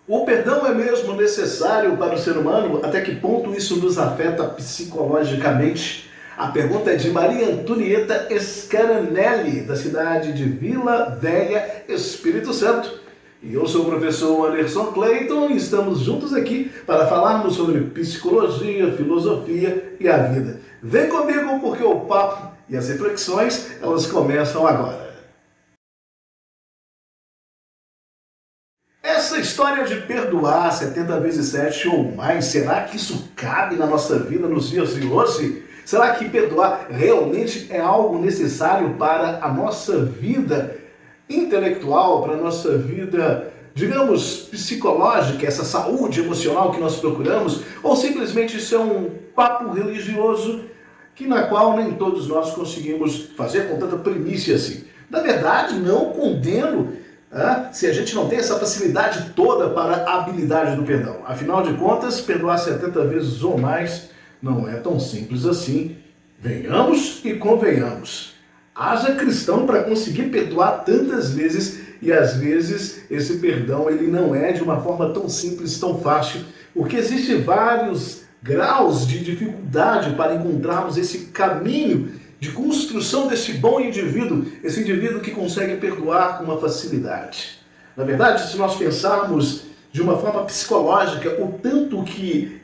O perdão é mesmo necessário para o ser humano? Até que ponto isso nos afeta psicologicamente? A pergunta é de Maria Antonieta Scaranelli, da cidade de Vila Velha, Espírito Santo. E eu sou o professor Anderson Clayton e estamos juntos aqui para falarmos sobre psicologia, filosofia e a vida. Vem comigo porque o papo e as reflexões, elas começam agora. Essa história de perdoar 70 vezes 7 ou mais, será que isso cabe na nossa vida nos dias de hoje? Será que perdoar realmente é algo necessário para a nossa vida intelectual, para a nossa vida, digamos, psicológica, essa saúde emocional que nós procuramos? Ou simplesmente isso é um papo religioso na qual nem todos nós conseguimos fazer com tanta primícia assim? Na verdade, não condeno se a gente não tem essa facilidade toda para a habilidade do perdão. Afinal de contas, perdoar 70 vezes ou mais não é tão simples assim. Venhamos e convenhamos. Haja cristão para conseguir perdoar tantas vezes e às vezes esse perdão ele não é de uma forma tão simples, tão fácil, porque existem vários graus de dificuldade para encontrarmos esse caminho de construção desse bom indivíduo, esse indivíduo que consegue perdoar com uma facilidade. Na verdade, se nós pensarmos de uma forma psicológica, o tanto que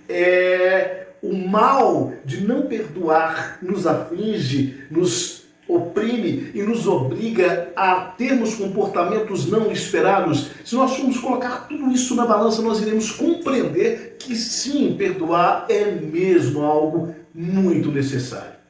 o mal de não perdoar nos aflige, nos oprime e nos obriga a termos comportamentos não esperados, se nós formos colocar tudo isso na balança, nós iremos compreender que sim, perdoar é mesmo algo muito necessário.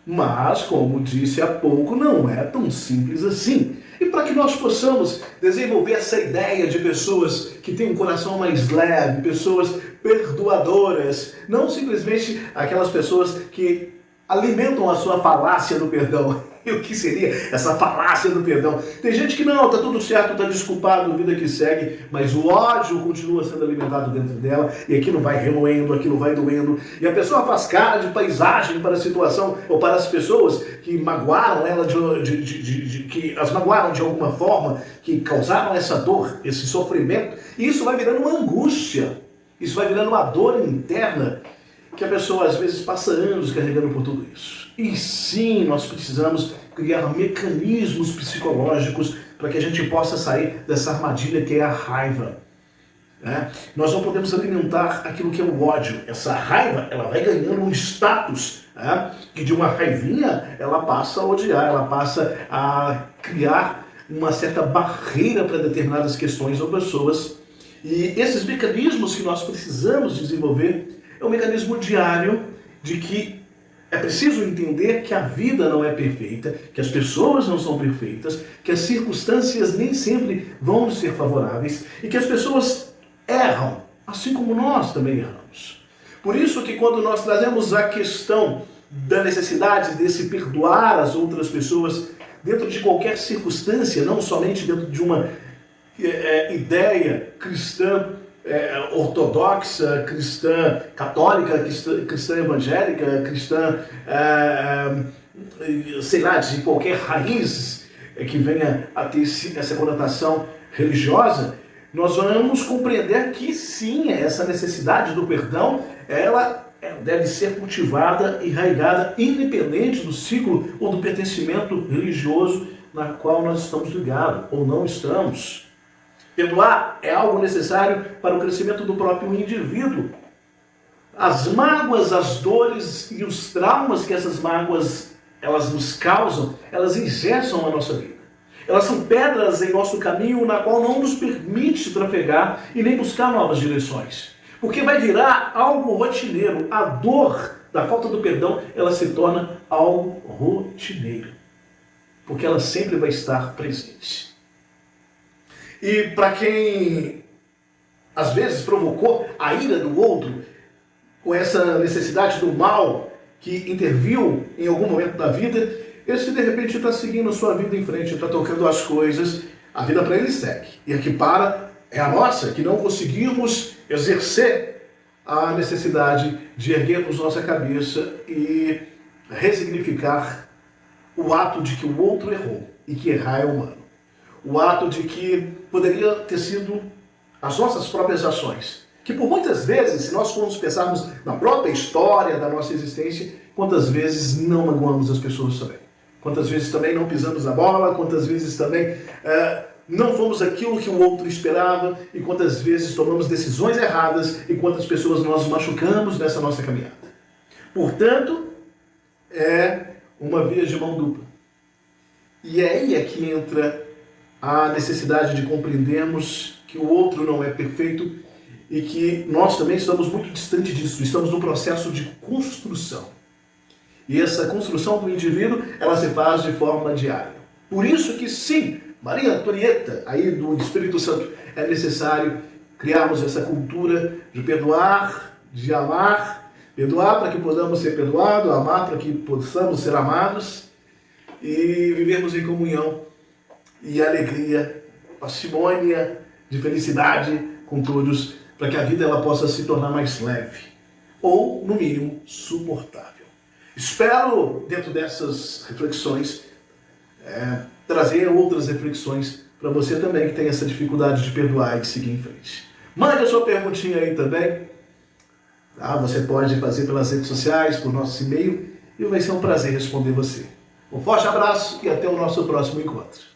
Mas, como disse há pouco, não é tão simples assim. E para que nós possamos desenvolver essa ideia de pessoas que têm um coração mais leve, pessoas perdoadoras, não simplesmente aquelas pessoas que alimentam a sua falácia do perdão. E o que seria essa falácia do perdão? Tem gente que não, tá tudo certo, tá desculpado, vida que segue, mas o ódio continua sendo alimentado dentro dela, e aquilo vai remoendo, aquilo vai doendo, e a pessoa faz cara de paisagem para a situação, ou para as pessoas que magoaram ela, que as magoaram de alguma forma, que causaram essa dor, esse sofrimento, e isso vai virando uma angústia, isso vai virando uma dor interna, que a pessoa às vezes passa anos carregando por tudo isso. E sim, nós precisamos criar mecanismos psicológicos para que a gente possa sair dessa armadilha que é a raiva. Nós não podemos alimentar aquilo que é o ódio. Essa raiva, ela vai ganhando um status, que de uma raivinha, ela passa a odiar, ela passa a criar uma certa barreira para determinadas questões ou pessoas. E esses mecanismos que nós precisamos desenvolver é um mecanismo diário de que é preciso entender que a vida não é perfeita, que as pessoas não são perfeitas, que as circunstâncias nem sempre vão ser favoráveis e que as pessoas erram, assim como nós também erramos. Por isso que quando nós trazemos a questão da necessidade de se perdoar as outras pessoas dentro de qualquer circunstância, não somente dentro de uma ideia cristã, ortodoxa, cristã católica, cristã evangélica, cristã, sei lá, de qualquer raiz que venha a ter essa conotação religiosa, nós vamos compreender que sim, essa necessidade do perdão, ela deve ser cultivada e arraigada independente do ciclo ou do pertencimento religioso na qual nós estamos ligados ou não estamos. Perdoar é algo necessário para o crescimento do próprio indivíduo. As mágoas, as dores e os traumas que essas mágoas elas nos causam, elas engessam a nossa vida. Elas são pedras em nosso caminho na qual não nos permite trafegar e nem buscar novas direções. Porque vai virar algo rotineiro. A dor da falta do perdão, ela se torna algo rotineiro. Porque ela sempre vai estar presente. E para quem às vezes provocou a ira do outro, com essa necessidade do mal que interviu em algum momento da vida, esse de repente está seguindo a sua vida em frente, está tocando as coisas, a vida para ele segue. E aqui para é a nossa, que não conseguimos exercer a necessidade de erguermos nossa cabeça e ressignificar o ato de que o outro errou e que errar é humano. O ato de que poderia ter sido as nossas próprias ações. Que por muitas vezes, se nós formos pensarmos na própria história da nossa existência, quantas vezes não magoamos as pessoas também. Quantas vezes também não pisamos na bola, quantas vezes também não fomos aquilo que o outro esperava, e quantas vezes tomamos decisões erradas, e quantas pessoas nós machucamos nessa nossa caminhada. Portanto, é uma via de mão dupla. E aí é que entra a necessidade de compreendermos que o outro não é perfeito e que nós também estamos muito distante disso, estamos no processo de construção. E essa construção do indivíduo, ela se faz de forma diária. Por isso que sim, Maria Antonieta, aí do Espírito Santo, é necessário criarmos essa cultura de perdoar, de amar, perdoar para que possamos ser perdoados, amar para que possamos ser amados e vivermos em comunhão e alegria, parcimônia, de felicidade com todos, para que a vida ela possa se tornar mais leve, ou, no mínimo, suportável. Espero, dentro dessas reflexões, trazer outras reflexões para você também que tem essa dificuldade de perdoar e seguir em frente. Mande a sua perguntinha aí também. Tá? Você pode fazer pelas redes sociais, por nosso e-mail, e vai ser um prazer responder você. Um forte abraço e até o nosso próximo encontro.